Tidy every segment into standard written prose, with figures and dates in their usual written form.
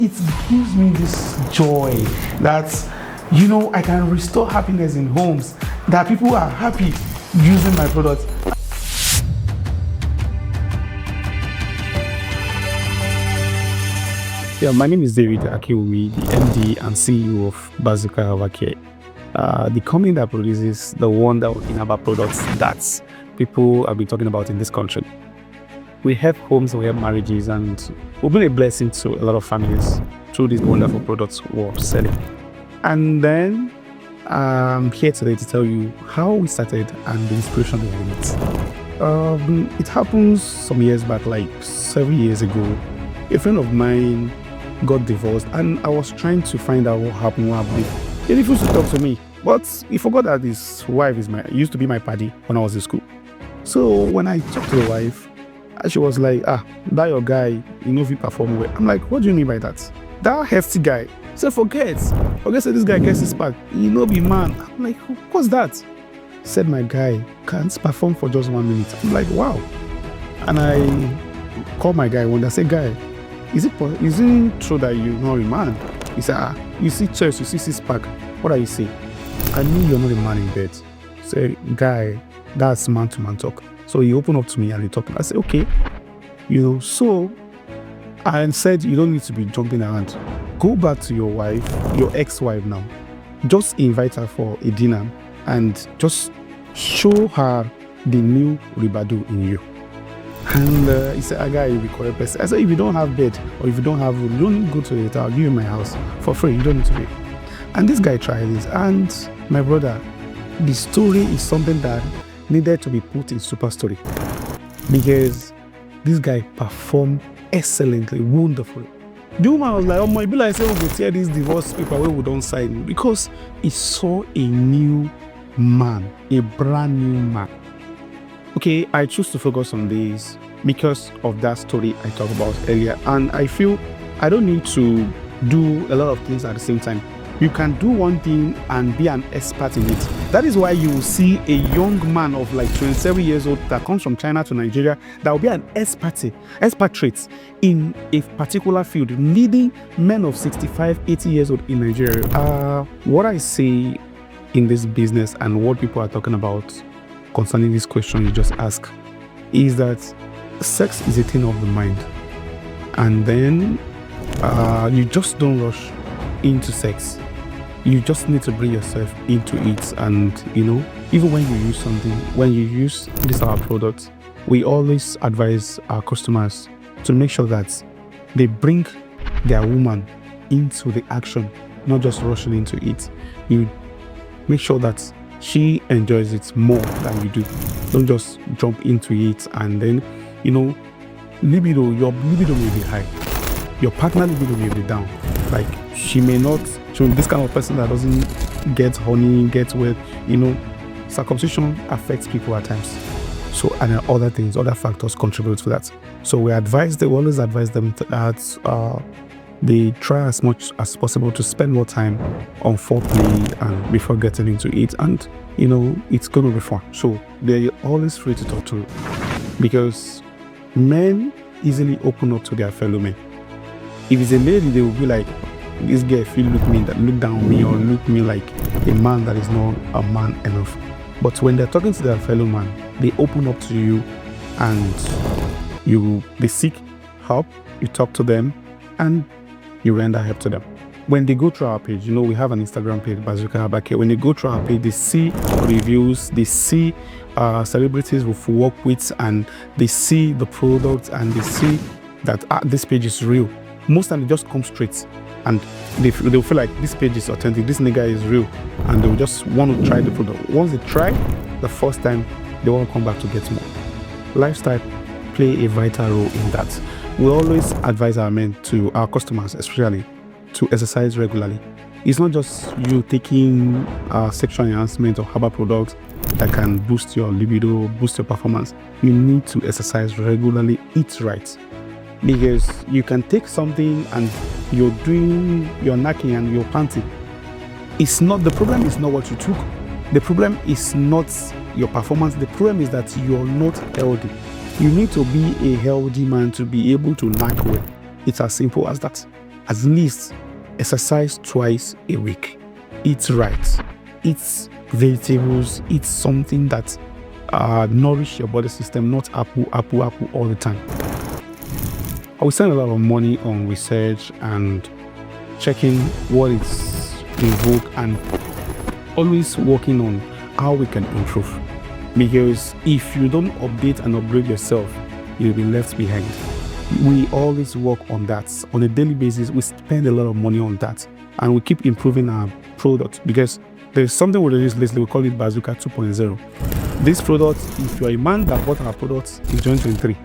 it gives me this joy that, I can restore happiness in homes, that people are happy using my products. Yeah, my name is David Akinwumi, the MD and CEO of Bazuka Herbal, the company that produces the wonderful herbal products that people have been talking about in this country. We help homes, we help marriages, and we've been a blessing to a lot of families through these wonderful products we're selling. And then I'm here today to tell you how we started and the inspiration behind it. It happened some years back, like 7 years ago. A friend of mine got divorced, and I was trying to find out what happened. He refused to talk to me, but he forgot that his wife used to be my paddy when I was in school. So when I talked to the wife, she was like, that your guy, if he perform well. I'm like, what do you mean by that? That hefty guy. So forget say this guy gets his back. Be man. I'm like, what's that? Said my guy can't perform for just 1 minute. I'm like, wow. And I called my guy one day. I said, guy, is it true that you're not a man? He said, you see chest, you see six pack. What are you saying? I know you're not a man in bed. Say, guy, that's man to man talk. So he opened up to me and he talked. I said, okay. So I said, you don't need to be jumping around. Go back to your wife, your ex-wife now. Just invite her for a dinner and just show her the new ribadu in you. And he said, guy, you'll be correct person. I said, if you don't have bed or if you don't have room, you don't need to go to it. I'll give you my house for free. You don't need to pay. And this guy tried this. And my brother, the story is something that needed to be put in super story, because this guy performed excellently, wonderfully. The woman was like, oh my, be like, say, we'll tear this divorce paper where we don't sign, because he saw a new man, a brand new man. Okay, I choose to focus on this because of that story I talked about earlier, and I feel I don't need to do a lot of things at the same time. You can do one thing and be an expert in it. That is why you will see a young man of like 27 years old that comes from China to Nigeria that will be an expatriate in a particular field, leading men of 65, 80 years old in Nigeria. What I say in this business and what people are talking about concerning this question you just asked is that sex is a thing of the mind. And then you just don't rush into sex. You just need to bring yourself into it. And even when you use something, when you use this our product, we always advise our customers to make sure that they bring their woman into the action, not just rushing into it. You make sure that she enjoys it more than you do. Don't just jump into it and then your libido may be high, your partner libido may be down. Like she may be this kind of person that doesn't get honey, get wet. Circumcision affects people at times. So, and other factors contribute to that. So we always advise them that they try as much as possible to spend more time on foreplay and before getting into it. And it's going to be fun. So they're always free to talk to, because men easily open up to their fellow men. If it's a lady, they will be like, this girl feel look down on me, or look me like a man that is not a man enough. But when they're talking to their fellow man, they open up to you and they seek help, you talk to them and you render help to them. When they go through our page, we have an Instagram page, Bazuka Herbal. When they go through our page, they see reviews, they see celebrities we've worked with, and they see the product, and they see that this page is real. Most time they just come straight and they'll feel like this page is authentic, this nigga is real, and they'll just want to try the product. Once they try the first time, they want to come back to get more. Lifestyle play a vital role in that. We always advise our customers especially, to exercise regularly. It's not just you taking sexual enhancement or herbal products that can boost your libido, boost your performance. You need to exercise regularly, eat right. Because you can take something and you're knacking and you're panting. The problem is not what you took. The problem is not your performance. The problem is that you're not healthy. You need to be a healthy man to be able to knack well. It's as simple as that. at least exercise twice a week. Eat right. Eat vegetables. Eat something that nourish your body system, not apple all the time. I will spend a lot of money on research and checking what is in vogue and always working on how we can improve. Because if you don't update and upgrade yourself, you'll be left behind. We always work on that. On a daily basis, we spend a lot of money on that. And we keep improving our product because there's something we released lately, we call it Bazuka 2.0. This product, if you're a man that bought our product in 2023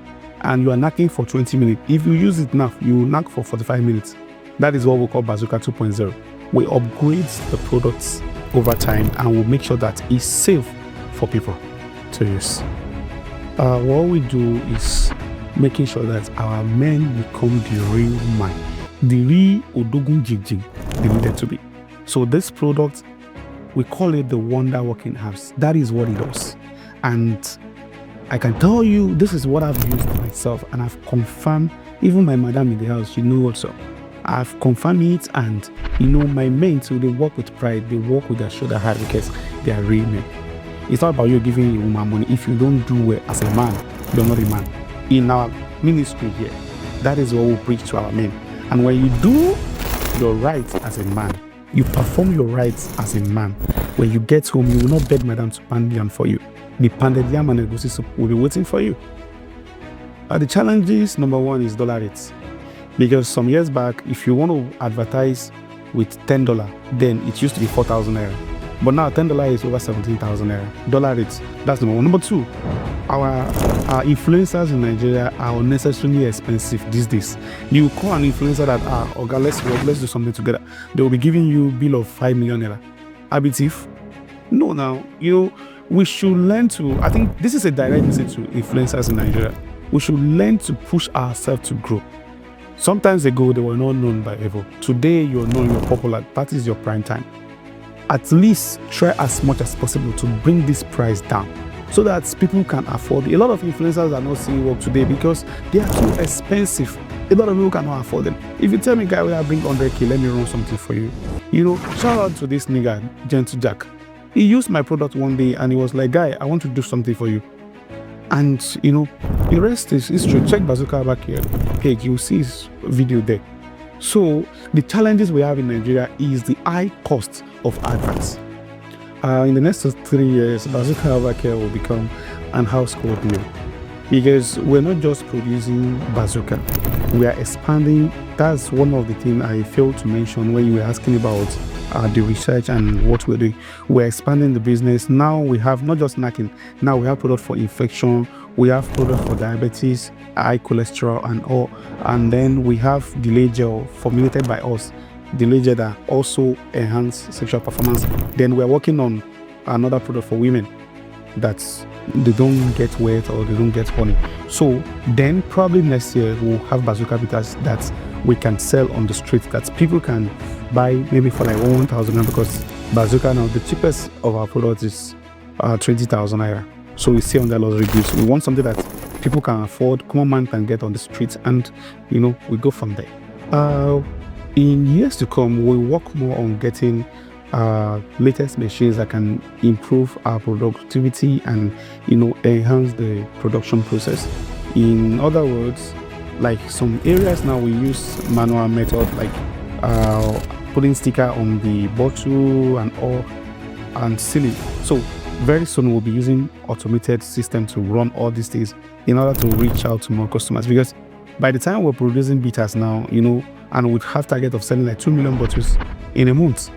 and you are knocking for 20 minutes, if you use it now, you will knock for 45 minutes. That is what we call Bazuka 2.0. We upgrade the products over time and we'll make sure that it's safe for people to use. What we do is making sure that our men become the real man, the real Odogun Jigjig they needed to be. So this product, we call it the Wonder Working Herbs. That is what it does. And I can tell you, this is what I've used myself and I've confirmed, even my madam in the house, she knew also. I've confirmed it, and my men too, they work with pride, they work with their shoulder hard because they are real men. It's not about you giving a woman money. If you don't do well as a man, you're not a man. In our ministry here, that is what we preach to our men. And when you do your rights as a man, you perform your rights as a man, when you get home, you will not beg madam to pound yam for you. The pounded yam and egusi soup will be waiting for you. The challenges, number one, is dollar rates. Because some years back, if you want to advertise with $10, then it used to be 4,000 naira. But now $10 is over 17,000 naira. Dollar rates, that's number one. Number two, our influencers in Nigeria are unnecessarily expensive these days. You call an influencer that, okay, let's work, let's do something together. They will be giving you a bill of 5 million naira. Abitif? No, now, we should learn to, I think this is a direct message to influencers in Nigeria. We should learn to push ourselves to grow. Sometimes ago, they were not known by Herbal. Today, you're known, you're popular. That is your prime time. At least try as much as possible to bring this price down so that people can afford it. A lot of influencers are not seeing work today because they are too expensive. A lot of people cannot afford them. If you tell me, guy, I bring 100K, let me run something for you. Shout out to this nigga, Gentle Jack. He used my product one day and he was like, guy, I want to do something for you. And, the rest is history. Check Bazuka back here page, you'll see his video there. So, the challenges we have in Nigeria is the high cost of adverts. In the next 3 years, Bazuka back here will become an household name. Because we're not just producing Bazuka, we are expanding. That's one of the things I failed to mention when you were asking about the research and what we're doing. We're expanding the business. Now we have not just snacking, now we have product for infection, we have product for diabetes, high cholesterol and all. And then we have delay gel formulated by us, delay gel that also enhance sexual performance. Then we're working on another product for women that they don't get wet or they don't get horny. So then probably next year we'll have Bazuka bitters that we can sell on the street, that people can buy maybe for like 1,000 because Bazuka now, the cheapest of our products is 20,000 naira. So we see on the luxury goods. We want something that people can afford, common man can get on the streets, and we go from there. In years to come, we'll work more on getting latest machines that can improve our productivity and enhance the production process. In other words, like some areas now we use manual method, like putting sticker on the bottle and all and seal it. So very soon we'll be using automated system to run all these things in order to reach out to more customers, because by the time we're producing bitters now, and we have target of selling like 2 million bottles in a month,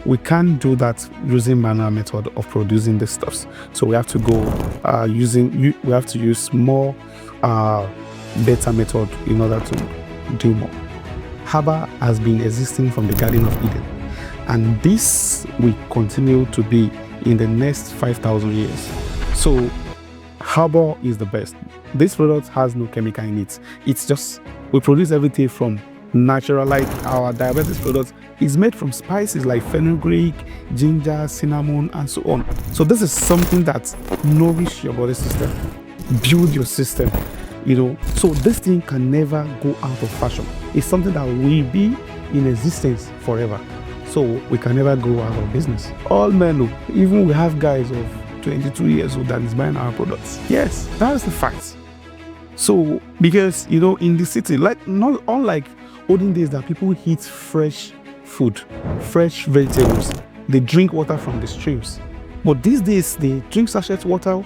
we can't do that using manual method of producing the stuffs. So we have to go we have to use more better method in order to do more. Herbal has been existing from the Garden of Eden, and this will continue to be in the next 5,000 years. So Herbal is the best. This product has no chemical in it. It's just, we produce everything from natural, like our diabetes product is made from spices like fenugreek, ginger, cinnamon, and so on. So this is something that nourish your body system, build your system, So this thing can never go out of fashion. It's something that will be in existence forever. So we can never go out of business. All men know, even we have guys of 22 years old that is buying our products. Yes, that's the fact. So, because, in the city, not unlike olden days that people eat fresh food, fresh vegetables, they drink water from the streams. But these days, they drink sachet water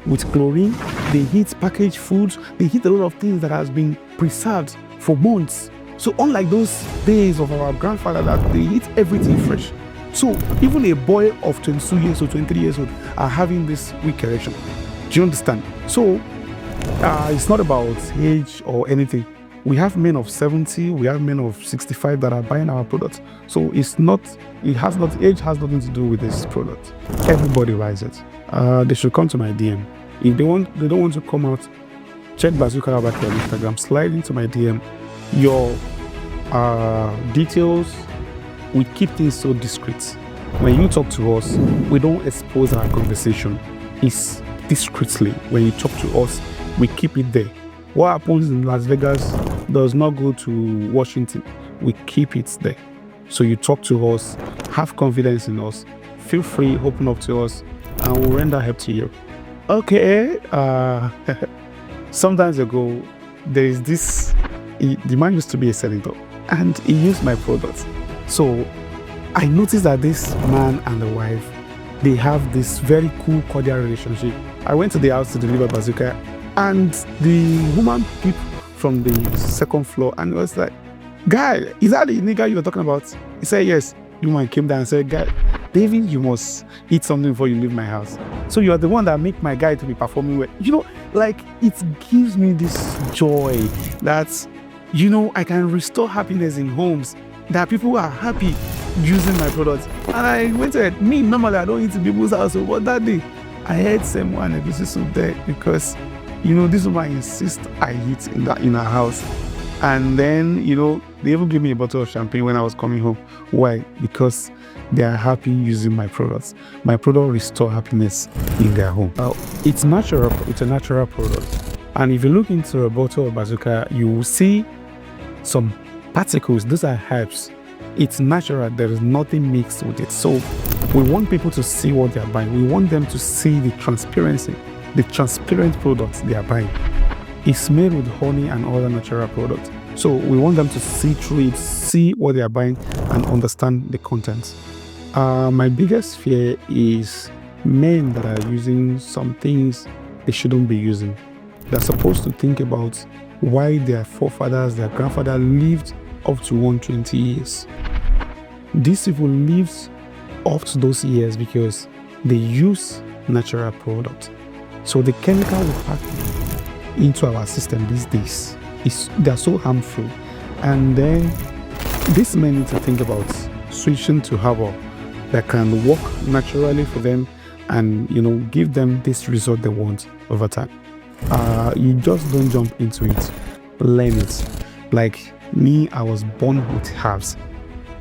with chlorine, they eat packaged foods, they eat a lot of things that has been preserved for months. So unlike those days of our grandfather that they eat everything fresh. So even a boy of 22 years old, 23 years old are having this weak erection. Do you understand? So it's not about age or anything. We have men of 70, we have men of 65 that are buying our products. So age has nothing to do with this product. Everybody buys it. They should come to my DM. If they don't want to come out, check Bazuka Herbal on Instagram, slide into my DM. Your details, we keep things so discreet. When you talk to us, we don't expose our conversation. It's discreetly. When you talk to us, we keep it there. What happens in Las Vegas does not go to Washington. We keep it there. So you talk to us, have confidence in us, feel free, open up to us, and we'll render help to you. Okay. Sometimes ago, there is this. The man used to be a senator, and he used my products. So I noticed that this man and the wife, they have this very cool, cordial relationship. I went to the house to deliver Bazuka, and the woman peeped from the second floor and was like, "Guy, is that the nigga you were talking about?" He said, "Yes." The woman came down and said, "Guy, David, you must eat something before you leave my house. So you are the one that make my guy to be performing well." It gives me this joy that, I can restore happiness in homes, that people are happy using my products. And I went to it. Normally I don't eat in people's house, but that day I had semo and egusi soup there because, this woman insists I eat in her house. And then, they even gave me a bottle of champagne when I was coming home. Why? Because they are happy using my products. My product restore happiness in their home. It's natural. It's a natural product. And if you look into a bottle of Bazuka, you will see some particles. Those are herbs. It's natural. There is nothing mixed with it. So we want people to see what they are buying. We want them to see the transparency, the transparent products they are buying. It's made with honey and other natural products. So we want them to see through it, see what they are buying, and understand the contents. My biggest fear is men that are using some things they shouldn't be using. They're supposed to think about why their forefathers, their grandfather lived up to 120 years. These people lived up to those years because they use natural products. So the chemical we pack into our system these days, they're so harmful. And then these men need to think about switching to herbal that can work naturally for them and give them this result they want over time. You just don't jump into it, learn it. Like me, I was born with herbs.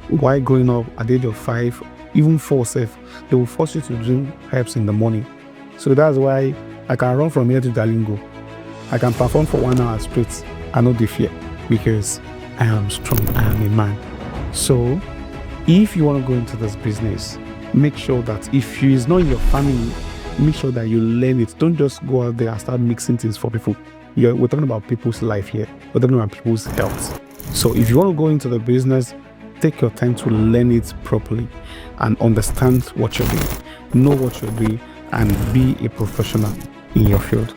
While growing up at the age of 5, even 4 self, they will force you to drink herbs in the morning. So that's why I can run from here to Dalingo. I can perform for 1 hour straight. I know the fear because I am strong. I am a man. So if you want to go into this business, make sure that if it's not in your family, make sure that you learn it. Don't just go out there and start mixing things for people. We're talking about people's life here. We're talking about people's health. So if you want to go into the business, take your time to learn it properly and understand what you're doing, know what you're doing, and be a professional in your field.